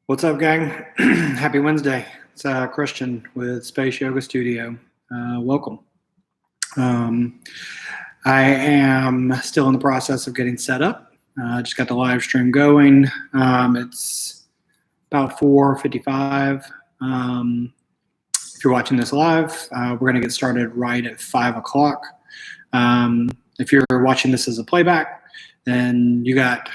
What's up, gang? Happy Wednesday. It's Christian with Space Yoga Studio. Welcome. I am still in the process of getting set up. Just got the live stream going. It's about 4:55. If you're watching this live, we're going to get started right at 5 o'clock. If you're watching this as a playback, then you got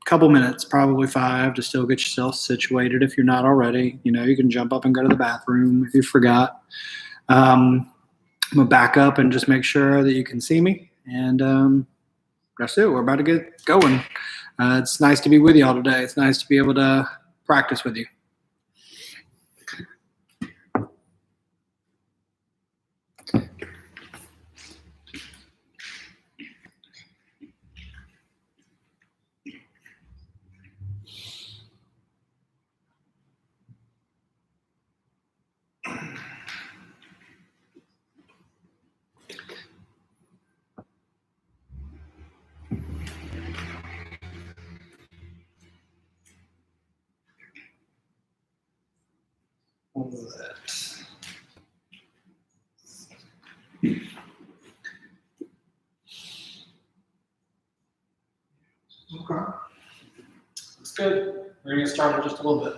couple minutes, probably 5, to still get yourself situated if you're not already. You can jump up and go to the bathroom if you forgot. I'm going to back up and just make sure that you can see me. And that's it. We're about to get going. It's nice to be with you all today. It's nice to be able to practice with you. Okay. That's good. We're going to get started just a little bit.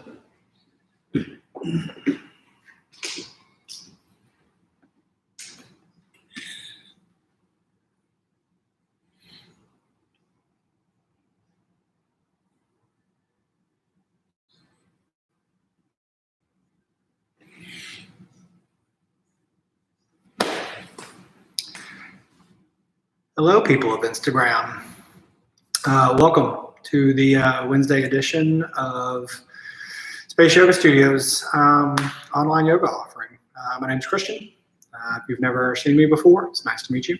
Hello, people of Instagram. Welcome to the Wednesday edition of Space Yoga Studio's online yoga offering. My name's Christian. If you've never seen me before, it's nice to meet you.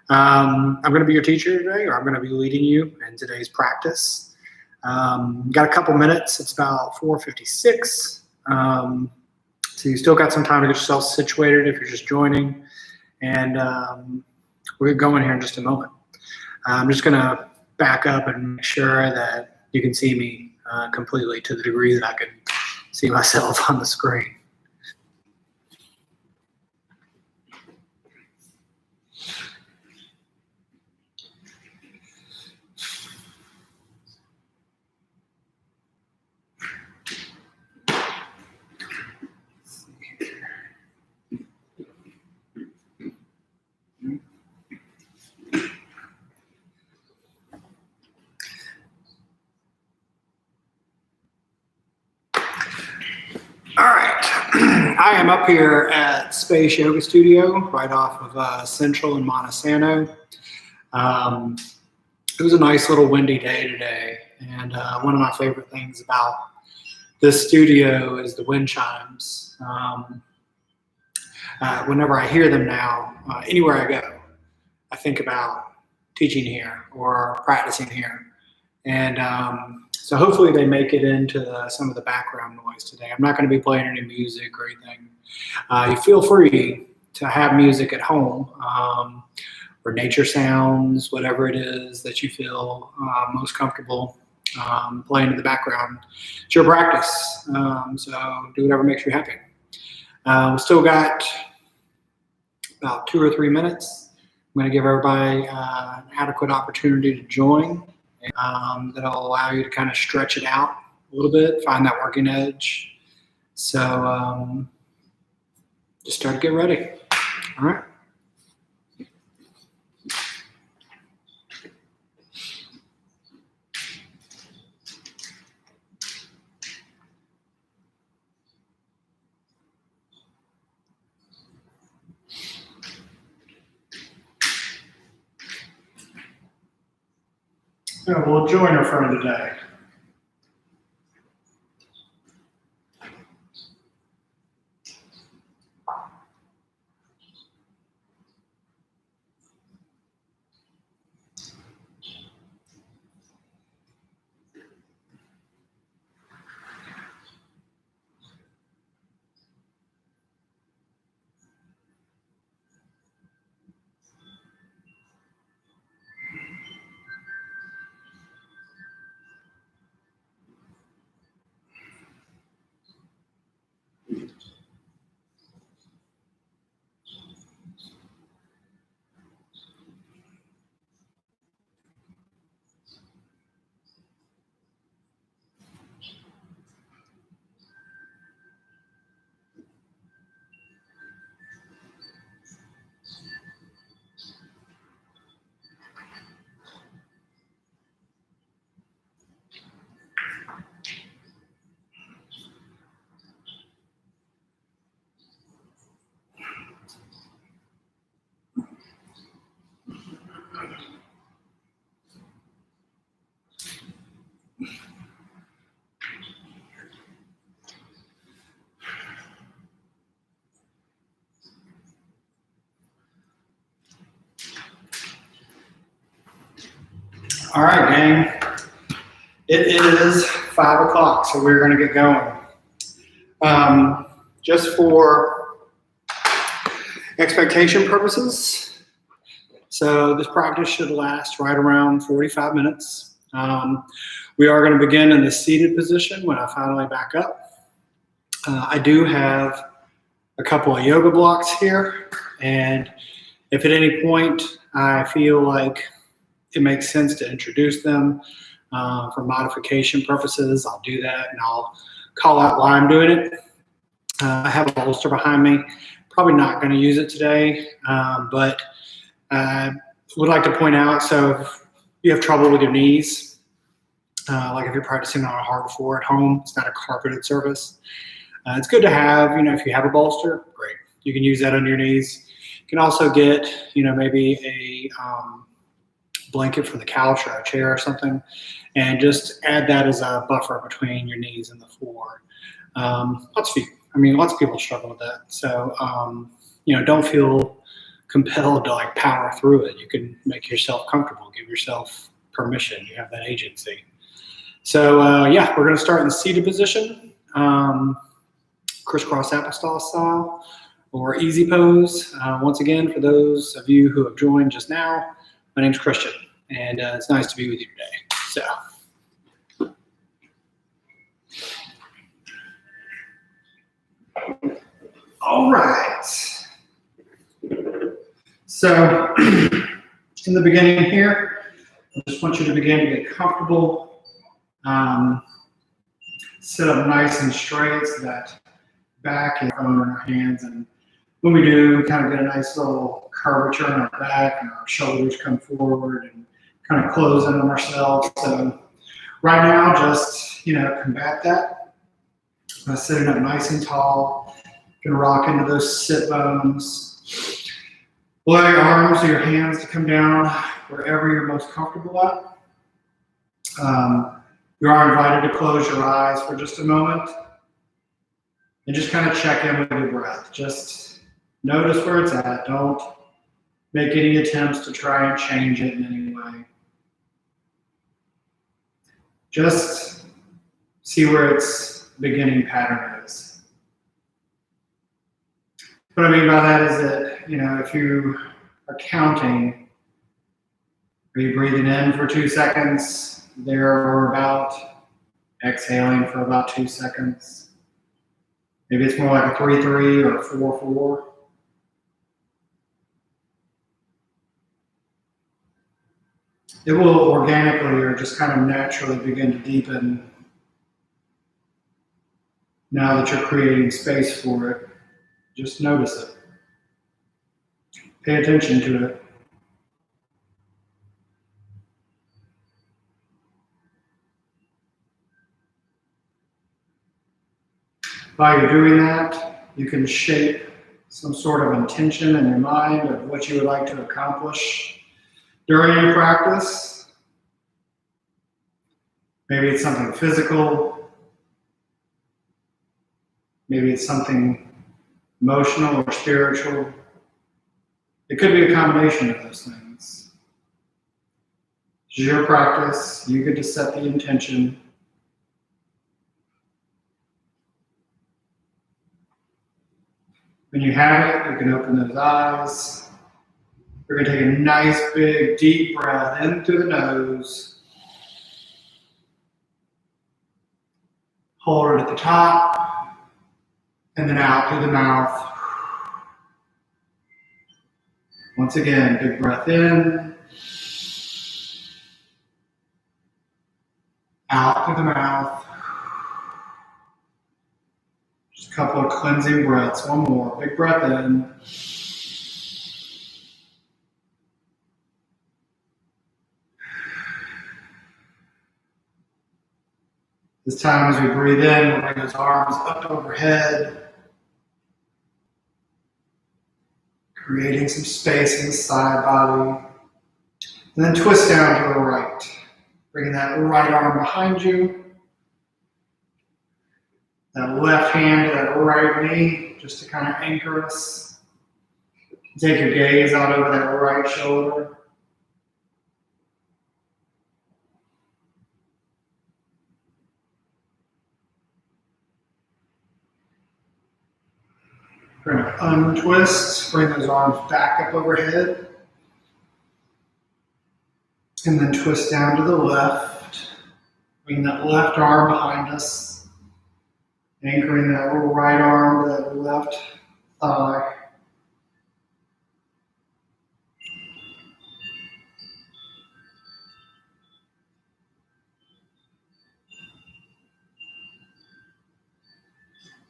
I'm going to be your teacher today, or I'm going to be leading you in today's practice. Got a couple minutes. It's about 4:56. So you still got some time to get yourself situated if you're just joining. And we'll get going here in just a moment. I'm just going to back up and make sure that you can see me completely to the degree that I can see myself on the screen. All right, I am up here at Space Yoga Studio, right off of Central and Montesano. It was a nice little windy day today, and one of my favorite things about this studio is the wind chimes. Whenever I hear them now, anywhere I go, I think about teaching here or practicing here. And so hopefully they make it into some of the background noise today. I'm not going to be playing any music or anything. You feel free to have music at home or nature sounds, whatever it is that you feel most comfortable playing in the background. It's your practice, so do whatever makes you happy. We still got about 2 or 3 minutes. I'm going to give everybody an adequate opportunity to join. That'll allow you to kind of stretch it out a little bit, find that working edge. So just start to get ready. All right. Yeah, we'll join our friend today. All right, gang. It is 5 o'clock, so we're going to get going. Just for expectation purposes, so this practice should last right around 45 minutes. We are going to begin in the seated position when I finally back up. I do have a couple of yoga blocks here, and if at any point I feel like it makes sense to introduce them for modification purposes, I'll do that, and I'll call out why I'm doing it. I have a bolster behind me. Probably not going to use it today, but I would like to point out, so if you have trouble with your knees, like if you're practicing on a hard floor at home, it's not a carpeted surface. It's good to have, if you have a bolster, great. You can use that on your knees. You can also get, maybe a blanket from the couch or a chair or something, and just add that as a buffer between your knees and the floor. Lots of people struggle with that. So, don't feel compelled to power through it. You can make yourself comfortable, give yourself permission. You have that agency. So, we're going to start in the seated position. Crisscross applesauce style or easy pose. Once again, for those of you who have joined just now, my name's Christian, and it's nice to be with you today. All right. So in the beginning here, I just want you to begin to get comfortable. Sit up nice and straight so that back and front in our hands, and when we do, we kind of get a nice little curvature in our back, and our shoulders come forward and kind of close in on ourselves. So right now, just combat that by sitting up nice and tall. You can rock into those sit bones. Allow your arms or your hands to come down wherever you're most comfortable at. You are invited to close your eyes for just a moment and just kind of check in with your breath. Just notice where it's at. Don't make any attempts to try and change it in any way. Just see where its beginning pattern is. What I mean by that is that, if you are counting, are you breathing in for 2 seconds, there or about, exhaling for about 2 seconds? Maybe it's more like a 3-3 or a 4-4. It will organically or just kind of naturally begin to deepen now that you're creating space for it. Just notice it. Pay attention to it. While you're doing that, you can shape some sort of intention in your mind of what you would like to accomplish during your practice. Maybe it's something physical. Maybe it's something emotional or spiritual. It could be a combination of those things. It's your practice. You get to set the intention. When you have it, you can open those eyes. We're going to take a nice, big, deep breath in through the nose. Hold it at the top, and then out through the mouth. Once again, big breath in. Out through the mouth. Just a couple of cleansing breaths. One more. Big breath in. This time as we breathe in, we'll bring those arms up overhead, creating some space in the side body. And then twist down to the right. Bringing that right arm behind you. That left hand to that right knee, just to kind of anchor us. Take your gaze out over that right shoulder. We're going to untwist, bring those arms back up overhead, and then twist down to the left. Bring that left arm behind us, anchoring that right arm to that left thigh.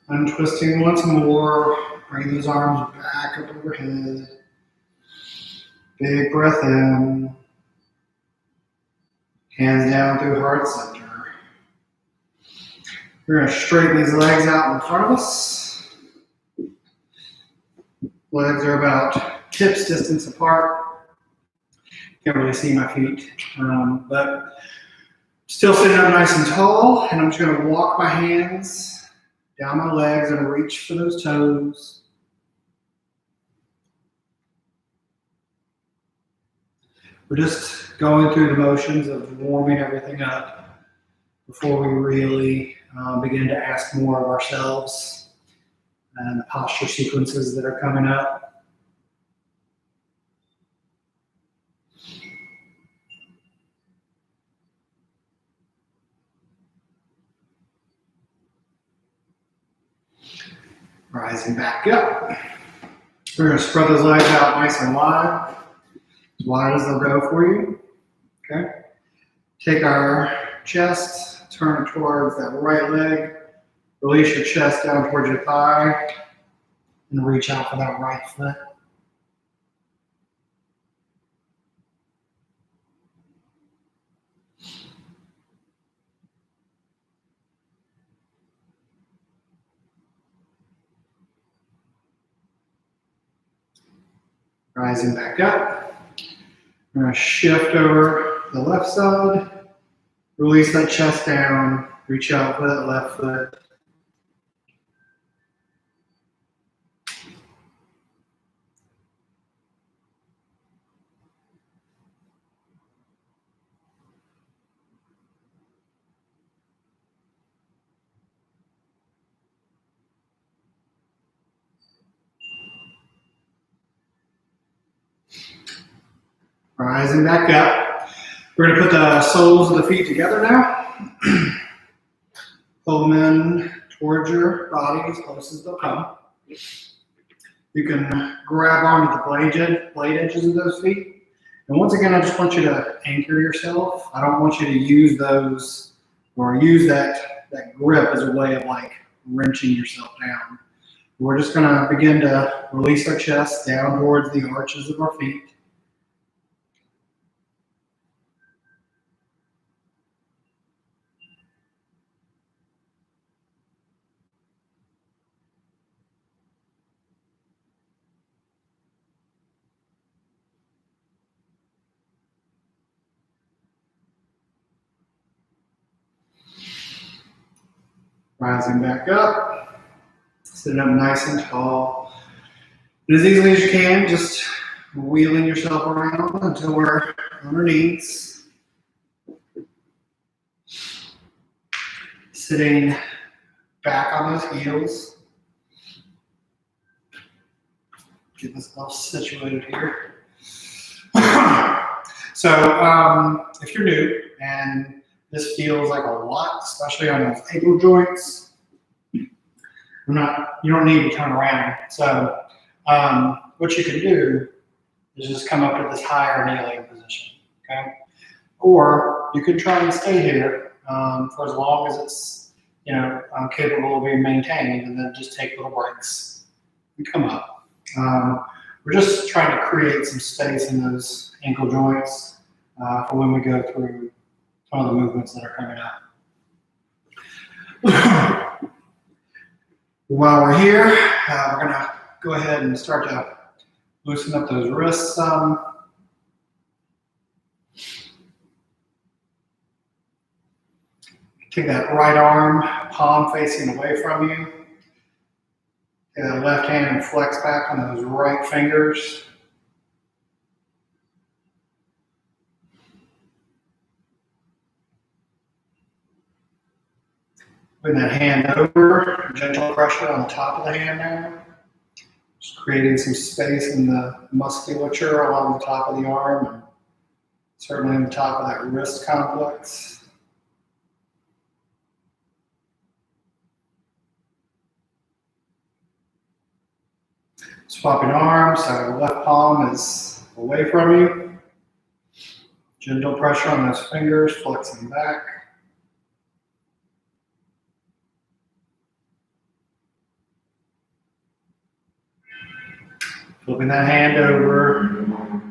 Untwisting once more, bring those arms back up overhead. Big breath in, hands down through heart center. We're going to straighten these legs out in front of us. Legs are about hips distance apart. Can't really see my feet, but still sitting up nice and tall. And I'm just going to walk my hands down my legs and reach for those toes. We're just going through the motions of warming everything up before we really begin to ask more of ourselves and the posture sequences that are coming up. Rising back up. We're going to spread those legs out nice and wide as they'll go for you. Okay. Take our chest, turn it towards that right leg. Release your chest down towards your thigh, and reach out for that right foot. Rising back up. We're going to shift over the left side. Release that chest down. Reach out for that left foot. Rising back up. We're going to put the soles of the feet together now. Pull them in towards your body as close as they'll come. You can grab onto the blade edges of those feet. And once again, I just want you to anchor yourself. I don't want you to use those or use that grip as a way of like wrenching yourself down. We're just going to begin to release our chest down towards the arches of our feet. Rising back up, sitting up nice and tall. And as easily as you can, just wheeling yourself around until we're on our knees. Sitting back on those heels. Get myself situated here. So if you're new and this feels like a lot, especially on those ankle joints, you don't need to turn around. So what you can do is just come up to this higher kneeling position, okay? Or you could try and stay here for as long as it's capable of being maintained, and then just take little breaks and come up. We're just trying to create some space in those ankle joints for when we go through some of the movements that are coming up. While we're here, we're going to go ahead and start to loosen up those wrists some. Take that right arm, palm facing away from you. Take that left hand and flex back on those right fingers. Bring that hand over, gentle pressure on the top of the hand now. Just creating some space in the musculature along the top of the arm, and certainly on the top of that wrist complex. Swapping arms, so left palm is away from you. Gentle pressure on those fingers, flexing back. Flipping that hand over.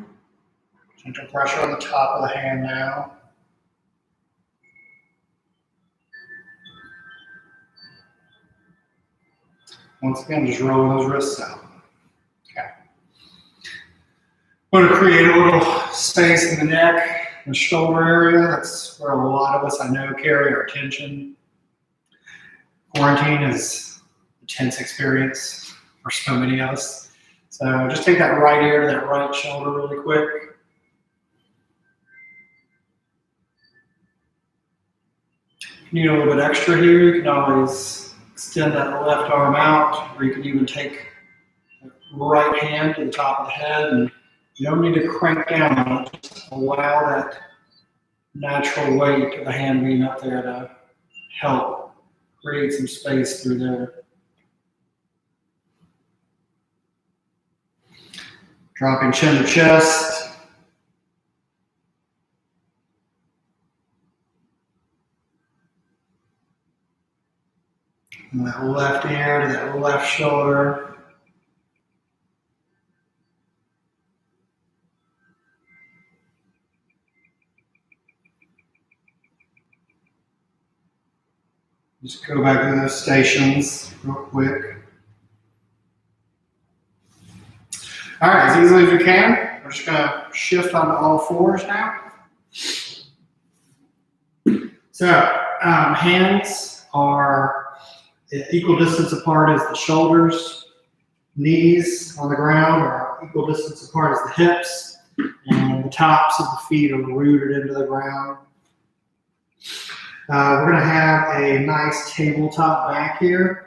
Gentle pressure on the top of the hand now. Once again, just rolling those wrists out. Okay. I'm going to create a little space in the neck and shoulder area. That's where a lot of us I know carry our tension. Quarantine is a tense experience for so many of us. So just take that right ear to that right shoulder really quick. If you need a little bit extra here, you can always extend that left arm out, or you can even take the right hand to the top of the head, and you don't need to crank down on it. Just allow that natural weight of the hand being up there to help create some space through there. Dropping chin to chest. From that left ear to that left shoulder. Just go back to those stations real quick. All right, as easily as we can, we're just going to shift onto all fours now. So, hands are equal distance apart as the shoulders. Knees on the ground are equal distance apart as the hips. And the tops of the feet are rooted into the ground. We're going to have a nice tabletop back here.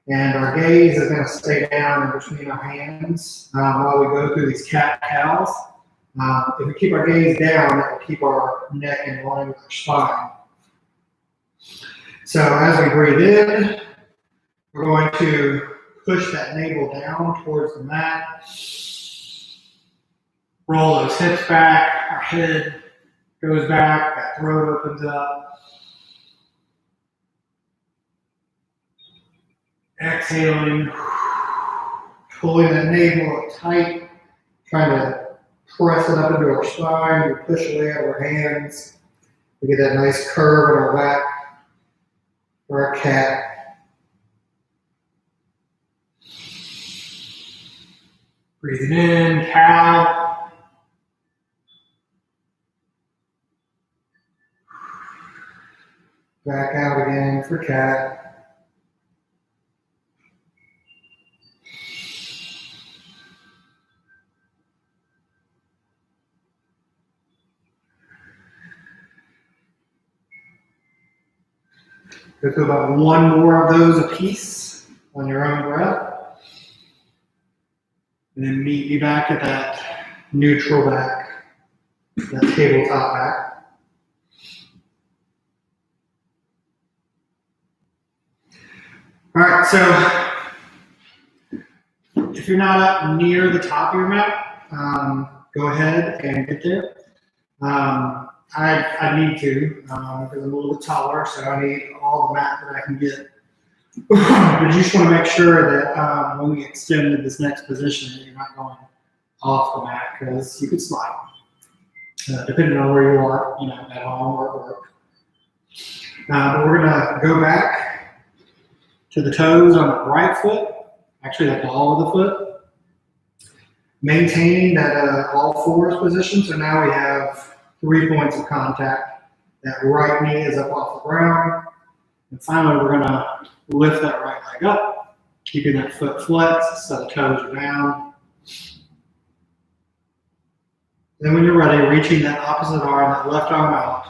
And our gaze is going to stay down in between our hands while we go through these cat-cows. If we keep our gaze down, that will keep our neck in line with our spine. So as we breathe in, we're going to push that navel down towards the mat. Roll those hips back, our head goes back, that throat opens up. Exhaling, pulling that navel up tight, trying to press it up into our spine. We push away out of our hands. We get that nice curve in our back for our cat. Breathing in, cow. Back out again for cat. Go through about one more of those apiece on your own breath. And then meet me back at that neutral back, that tabletop back. All right, so if you're not up near the top of your mat, go ahead and get there. I need to, because I'm a little bit taller, so I need all the mat that I can get. But you just want to make sure that when we extend to this next position, that you're not going off the mat, because you could slide, depending on where you are, at home or at work. But we're going to go back to the toes on the right foot, actually the ball of the foot, maintaining that all fours position. So now we have 3 points of contact. That right knee is up off the ground. And finally, we're going to lift that right leg up, keeping that foot flexed so the toes are down. Then when you're ready, reaching that opposite arm, that left arm out,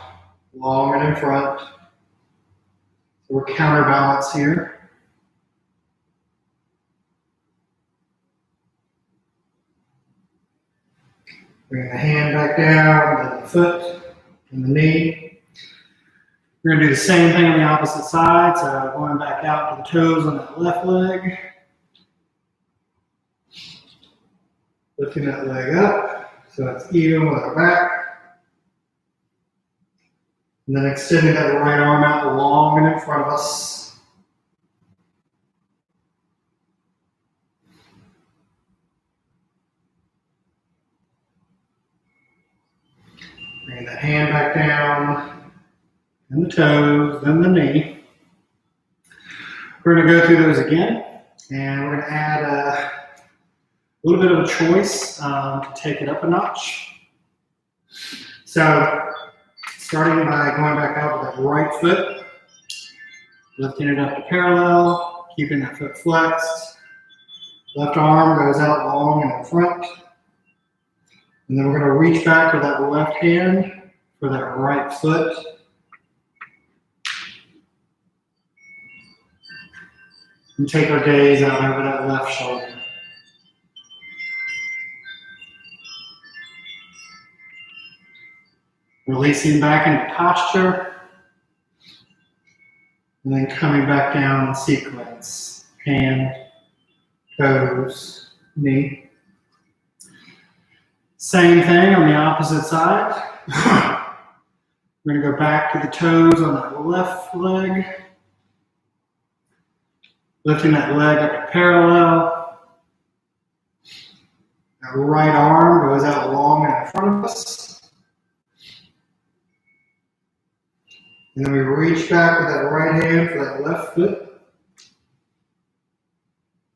long and in front. So we're counterbalance here. Bring the hand back down, then the foot and the knee. We're going to do the same thing on the opposite side. So going back out to the toes on that left leg. Lifting that leg up so it's even with our back. And then extending that right arm out long and in front of us. Bring that hand back down, and the toes, then the knee. We're going to go through those again, and we're going to add a little bit of a choice to take it up a notch. So, starting by going back out with that right foot, lifting it up to parallel, keeping that foot flexed. Left arm goes out long and in front. And then we're going to reach back with that left hand for that right foot. And take our gaze out over that left shoulder. Releasing back into posture. And then coming back down in sequence. Hand, toes, knee. Same thing on the opposite side. We're going to go back to the toes on that left leg. Lifting that leg up to parallel. That right arm goes out long and in front of us. And then we reach back with that right hand for that left foot.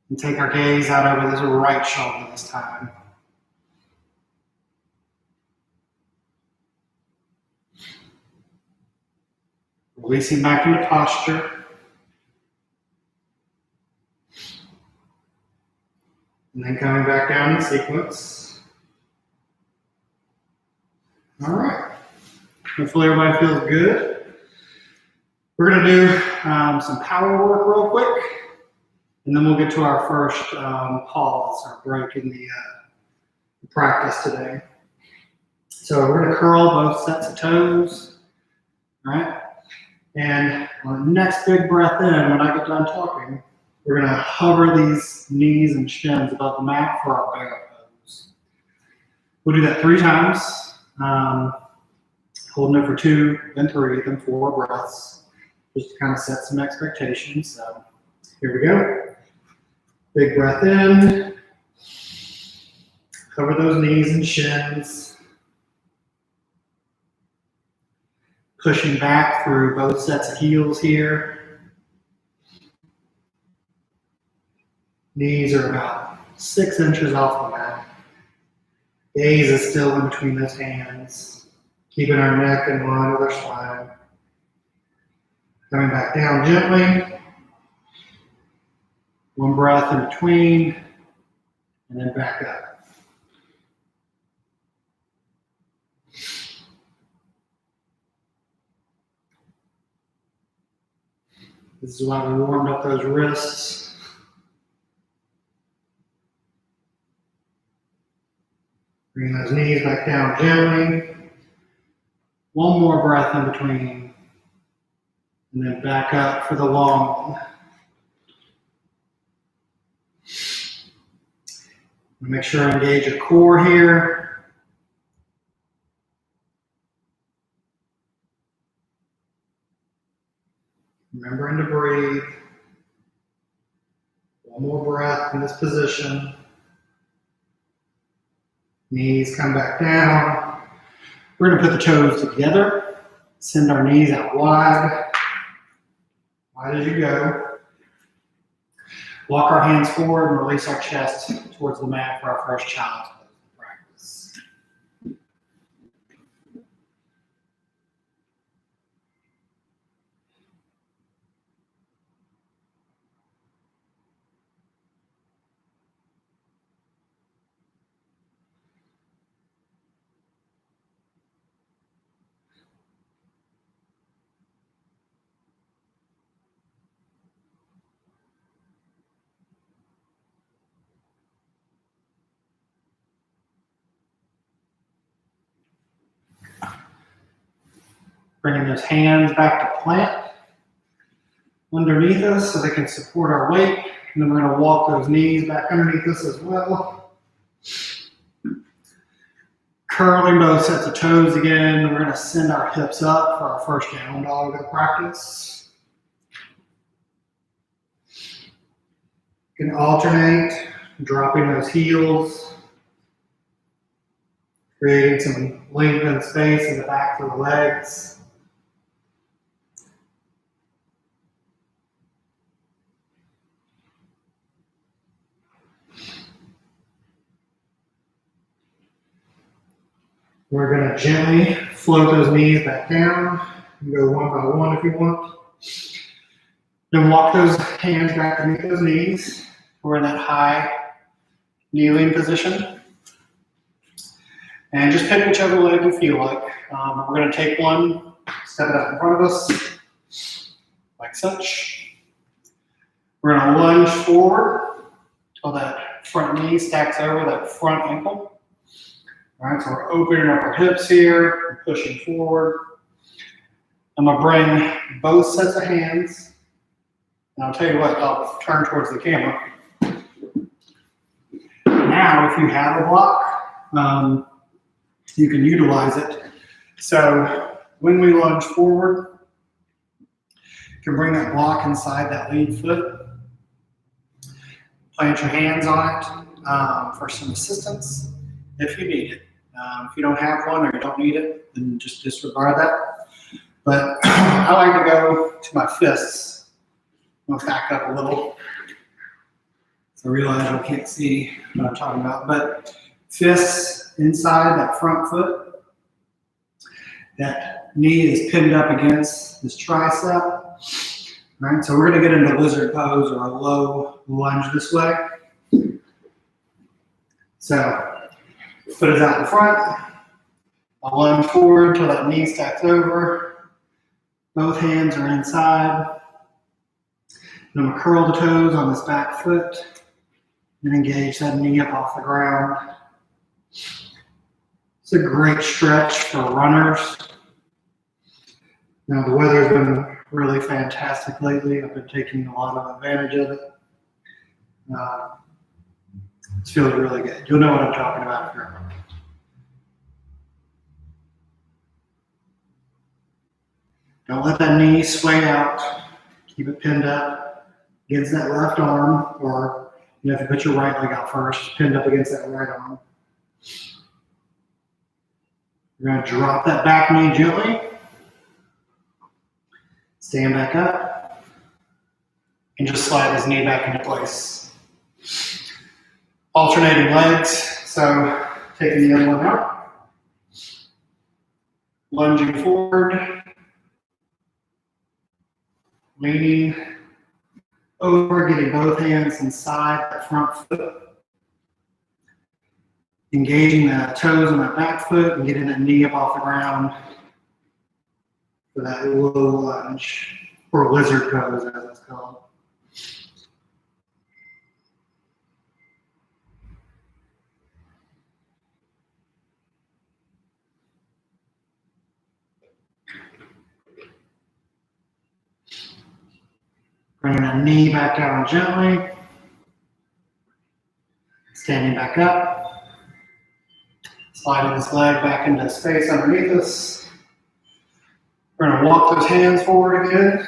And take our gaze out over this right shoulder this time. Releasing back into posture. And then coming back down in sequence. All right. Hopefully everybody feels good. We're going to do some power work real quick. And then we'll get to our first pause or break in the practice today. So we're going to curl both sets of toes. All right. And on the next big breath in, when I get done talking, we're going to hover these knees and shins above the mat for our bear pose. We'll do that 3 times, holding it for 2, then 3, then 4 breaths, just to kind of set some expectations. So here we go. Big breath in. Cover those knees and shins. Pushing back through both sets of heels here. Knees are about 6 inches off the mat. Gaze is still in between those hands. Keeping our neck in line with our spine. Coming back down gently. 1 breath in between. And then back up. This is why we warmed up those wrists. Bring those knees back down gently. 1 more breath in between. And then back up for the long one. Make sure I engage your core here. Remembering to breathe. 1 more breath in this position. Knees come back down. We're going to put the toes together. Send our knees out wide. Wide as you go. Walk our hands forward and release our chest towards the mat for our first child's pose practice. Bringing those hands back to plant underneath us so they can support our weight. And then we're going to walk those knees back underneath us as well. Curling both sets of toes again. We're going to send our hips up for our first down dog of the practice. You can alternate, dropping those heels, creating some lengthened space in the back of the legs. We're going to gently float those knees back down. You can go one by one if you want. Then walk those hands back underneath those knees. We're in that high kneeling position. And just pick whichever leg you feel like. We're going to take one, step it out in front of us, like such. We're going to lunge forward till that front knee stacks over that front ankle. All right, so we're opening up our hips here, and pushing forward. I'm going to bring both sets of hands. And I'll tell you what, I'll turn towards the camera. Now, if you have a block, you can utilize it. So when we lunge forward, you can bring that block inside that lead foot. Plant your hands on it for some assistance if you need it. If you don't have one or you don't need it, then just disregard that. But I like to go to my fists. I'm going to back up a little. So I realize I can't see what I'm talking about. But fists inside that front foot. That knee is pinned up against this tricep. All right, so we're going to get into lizard pose or a low lunge this way. So foot is out in front. I'll lunge forward till that knee stacks over. Both hands are inside. And I'm going to curl the toes on this back foot and engage that knee up off the ground. It's a great stretch for runners. Now the weather's been really fantastic lately. I've been taking a lot of advantage of it. It's feeling really good. You'll know what I'm talking about if you're a runner. Don't let that knee sway out. Keep it pinned up against that left arm, or if you put your right leg out first, pinned up against that right arm. You're going to drop that back knee gently. Stand back up. And just slide his knee back into place. Alternating legs. So taking the other one out. Lunging forward. Leaning over, getting both hands inside the front foot. Engaging the toes on that back foot and getting that knee up off the ground for that low lunge, or lizard pose as it's called. Bringing that knee back down gently. Standing back up. Sliding this leg back into space underneath us. We're going to walk those hands forward again.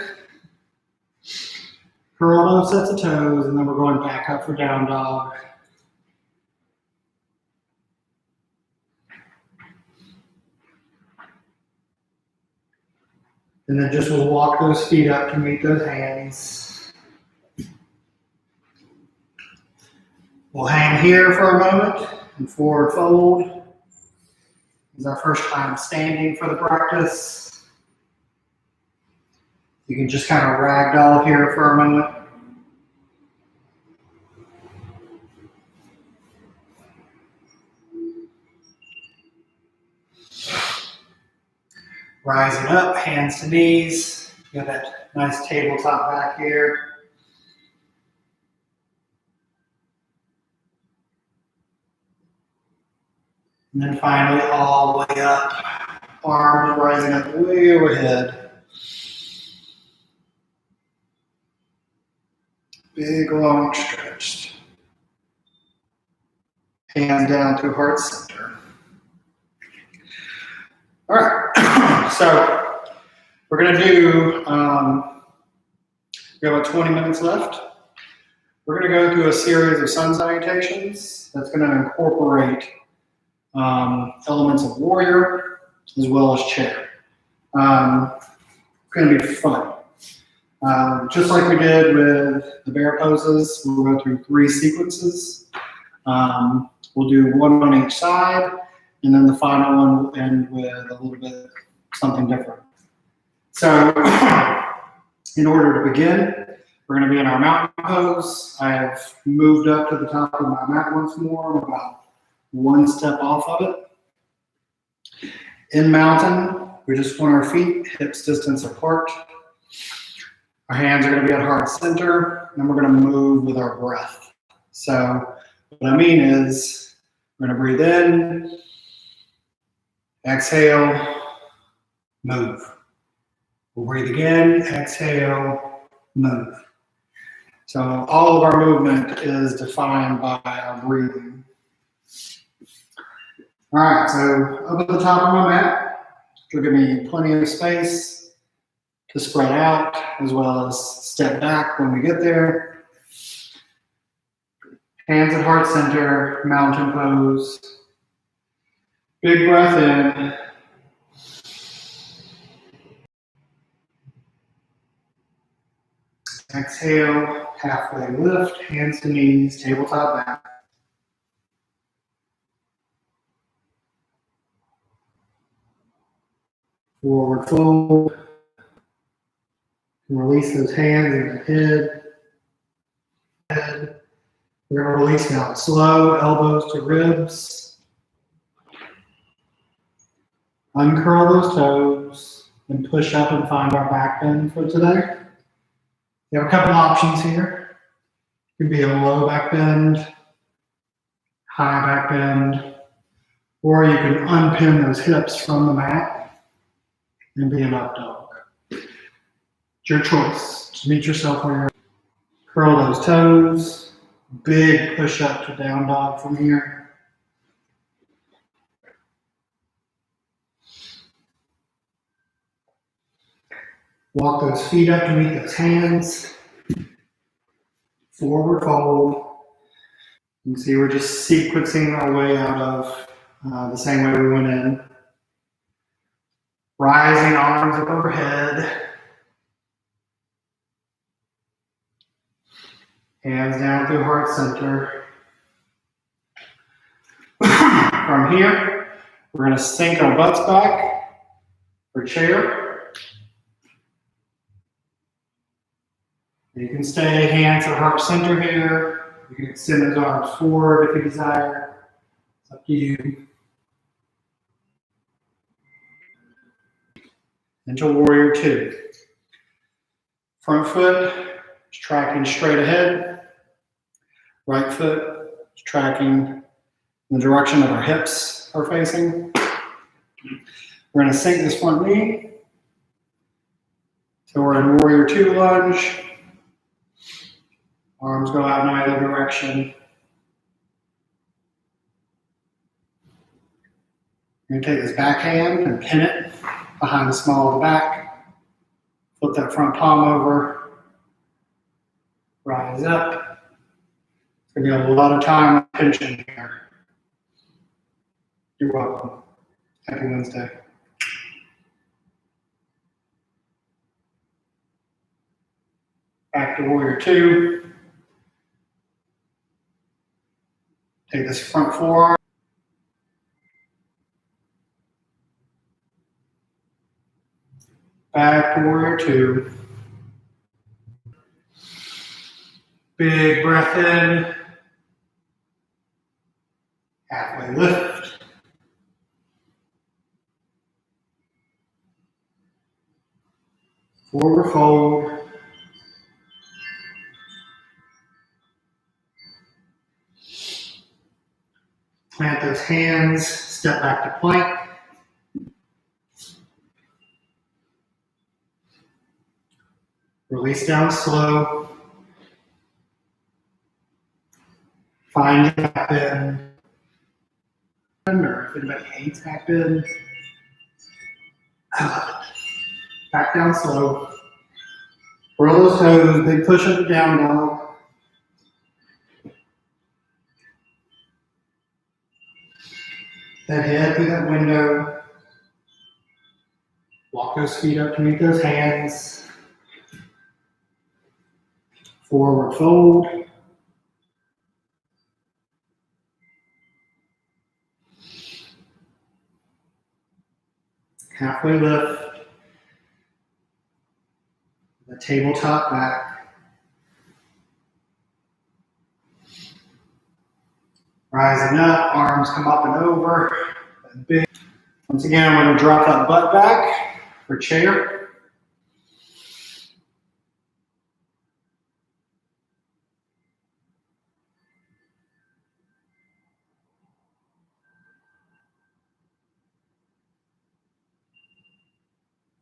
Curl those sets of toes, and then we're going back up for down dog. And then just we'll walk those feet up to meet those hands. We'll hang here for a moment and forward fold. This is our first time standing for the practice. You can just kind of ragdoll here for a moment. Rising up, hands to knees. You got that nice tabletop back here. And then finally all the way up Arms rising up way overhead. Big long stretch. Hands down through heart center. All right, so we're gonna do, we have about 20 minutes left. We're gonna go through a series of sun salutations that's gonna incorporate elements of warrior as well as chair. It's gonna be fun. Just like we did with the bear poses, we'll go through 3 sequences. We'll do one on each side, and then the final one will end with a little bit something different. So, in order to begin, we're going to be in our mountain pose. I have moved up to the top of my mat once more. I'm about 1 step off of it. In mountain, we just want our feet hips distance apart. Our hands are going to be at heart center, and we're going to move with our breath. So what I mean is, we're going to breathe in, exhale, move. We'll breathe again, exhale, move. So all of our movement is defined by our breathing. All right, so up at the top of my mat, it'll give me plenty of space to spread out as well as step back when we get there. Hands at heart center, mountain pose. Big breath in. Exhale, halfway lift, hands to knees, tabletop back. Forward fold. Release those hands in the head. We're going to release now slow, elbows to ribs. Uncurl those toes and push up and find our back bend for today. You have a couple options here. It could be a low back bend, high back bend, or you can unpin those hips from the mat and be an up dog. It's your choice. Just meet yourself where you're. Curl those toes. Big push up to down dog from here. Walk those feet up to meet those hands. Forward fold. You can see we're just sequencing our way out of the same way we went in. Rising arms up overhead. Hands down through heart center. From here, we're going to sink our butts back for chair. You can stay hands at heart center here. You can extend those arms forward if you desire. It's up to you. Into warrior 2. Front foot is tracking straight ahead. Right foot is tracking in the direction that our hips are facing. We're going to sink this front knee. So we're in warrior 2 lunge. Arms go out in either direction. You're going to take this back hand and pin it behind the small of the back. Flip that front palm over. Rise up. It's going to be a lot of time tension here. You're welcome. Happy Wednesday. Back to warrior 2. Take this front forearm. Back to warrior 2. Big breath in. Halfway lift. Forward fold. Plant those hands, step back to plank. Release down slow. Find your back bend. Or if anybody hates back bend, I love it. Back down slow. Roll those toes, big push up and down dog. Then head through that window. Walk those feet up to meet those hands. Forward fold. Halfway lift. The tabletop back. Rising up, arms come up and over. And big. Once again, I'm going to drop that butt back for chair.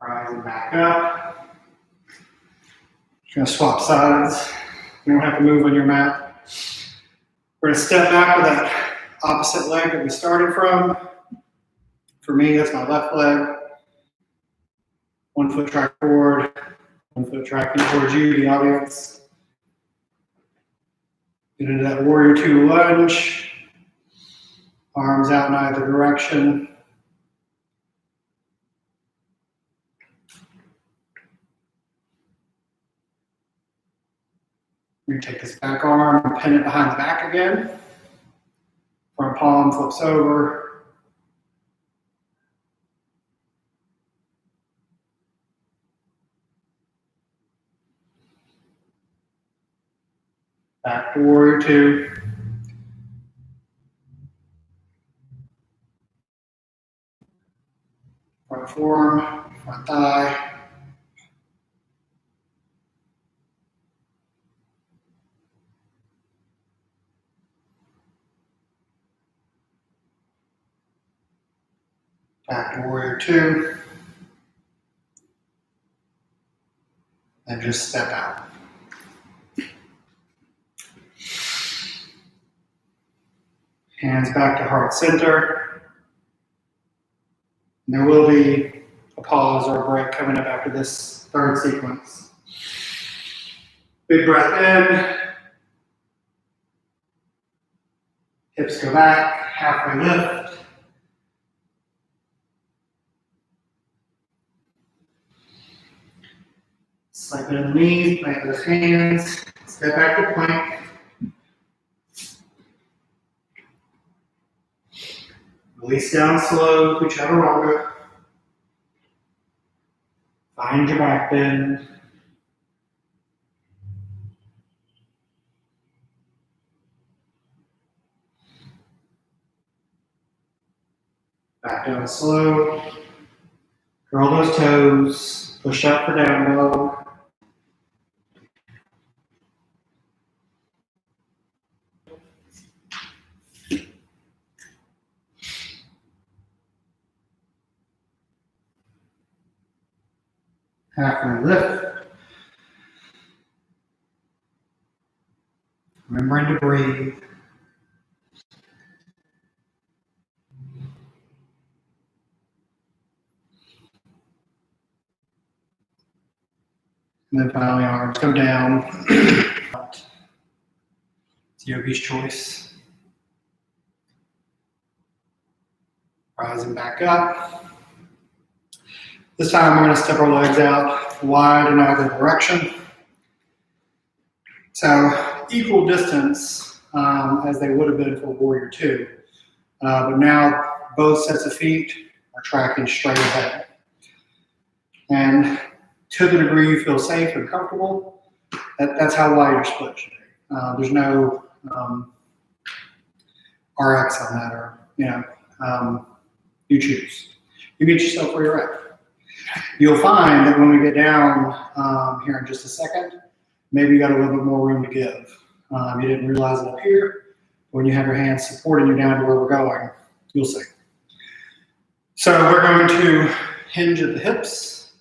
Rising back up. Just going to swap sides. You don't have to move on your mat. We're going to step back with that opposite leg that we started from. For me, that's my left leg. 1 foot track forward, 1 foot tracking towards you, the audience. Get into that warrior two lunge. Arms out in either direction. We're going to take this back arm and pin it behind the back again. Front palm flips over. Back to warrior two. Front forearm, front thigh. Back to warrior two. And just step out. Hands back to heart center. And there will be a pause or a break coming up after this third sequence. Big breath in. Hips go back, halfway lift. Slide in the knees, plant those hands. Step back to plank. Release down slow, chaturanga. Find your back bend. Back down slow. Curl those toes. Push up for down dog. Halfway lift. Remembering to breathe. And then finally, arms go down. It's yogi's choice. Rising back up. This time we're going to step our legs out wide in either direction. So equal distance as they would have been for warrior two. But now both sets of feet are tracking straight ahead. And to the degree you feel safe and comfortable, that's how wide your split should be. There's no RX on that, or you choose. You meet yourself where you're at. You'll find that when we get down here in just a second, maybe you got a little bit more room to give. You didn't realize it up here. When you have your hands supporting you down to where we're going, you'll see. So we're going to hinge at the hips.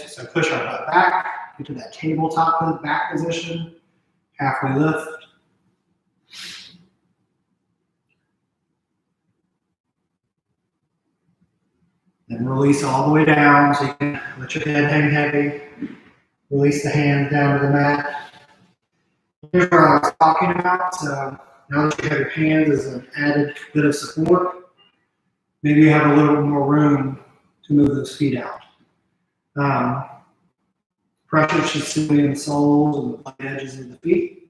So push our butt back. Get to that tabletop back position. Halfway lift. Then release all the way down so you can let your head hang heavy. Release the hands down to the mat. Here's what I was talking about. So now that you have your hands as an added bit of support, maybe you have a little bit more room to move those feet out. Pressure should still be in the soles and the flat edges of the feet.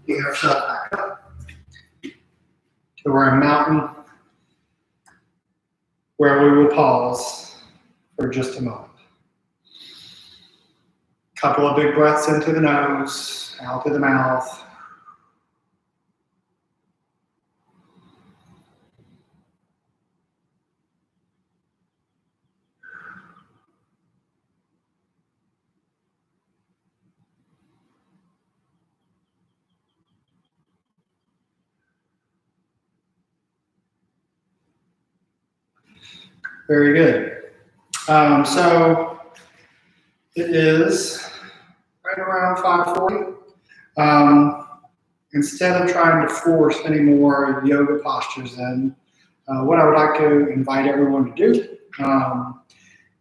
Get ourselves back up to our mountain, where we will pause for just a moment. Couple of big breaths into the nose, out through the mouth. Very good. So it is right around 5:40. Instead of trying to force any more yoga postures in, what I would like to invite everyone to do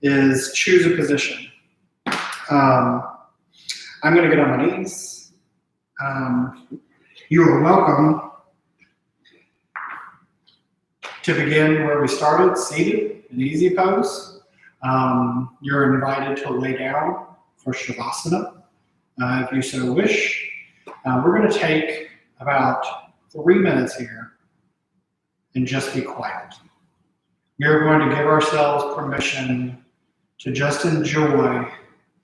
is choose a position. I'm going to get on my knees. You are welcome to begin where we started, seated, an easy pose. You're invited to lay down for Shavasana, if you so wish. We're going to take about 3 minutes here and just be quiet. We're going to give ourselves permission to just enjoy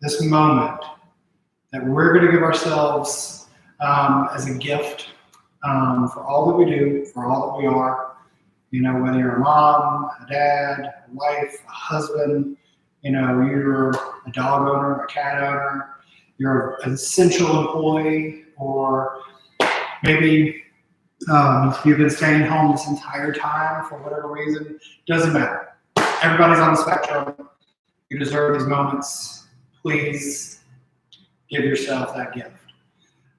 this moment that we're going to give ourselves as a gift for all that we do, for all that we are. You know, whether you're a mom, a dad, a wife, a husband, you know, you're a dog owner, a cat owner, you're an essential employee, or maybe you've been staying home this entire time for whatever reason. Doesn't matter. Everybody's on the spectrum. You deserve these moments. Please give yourself that gift.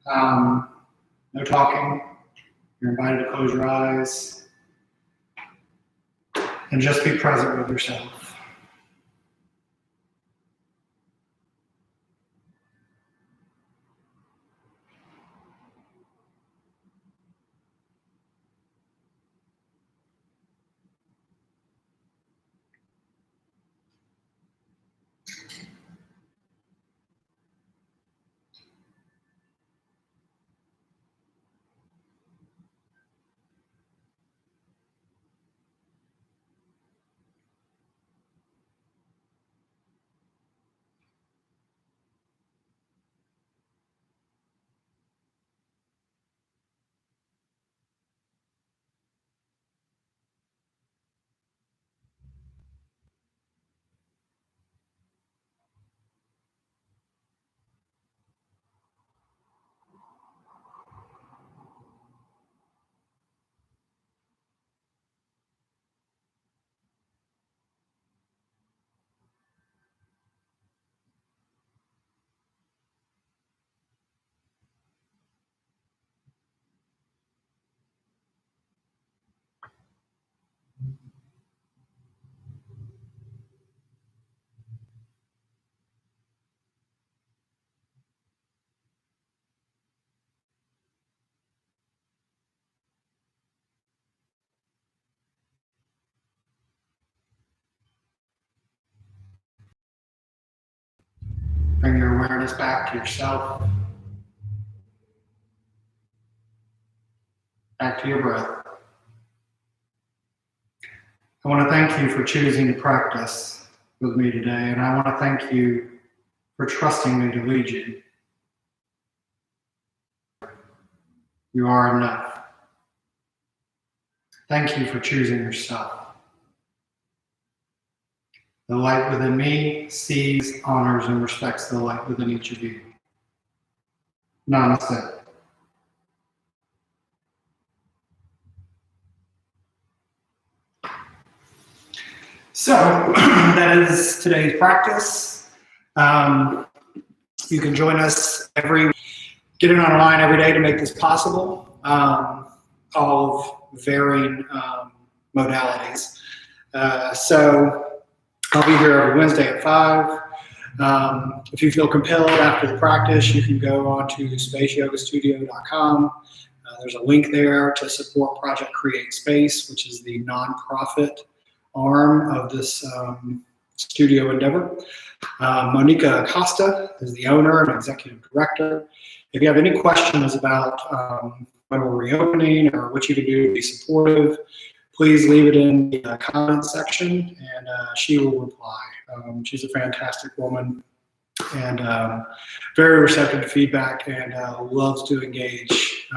No talking. You're invited to close your eyes and just be present with yourself. Bring your awareness back to yourself, back to your breath. I want to thank you for choosing to practice with me today, and I want to thank you for trusting me to lead you. You are enough. Thank you for choosing yourself. The light within me sees, honors, and respects the light within each of you. Namaste. So that is today's practice. You can join us get in online every day to make this possible. All of varying modalities. So I'll be here every Wednesday at 5. If you feel compelled after the practice, you can go on to spaceyogastudio.com. There's a link there to support Project Create Space, which is the nonprofit arm of this studio endeavor. Monica Augusta is the owner and executive director. If you have any questions about when we're reopening or what you can do to be supportive, please leave it in the comments section and she will reply. She's a fantastic woman and very receptive to feedback and loves to engage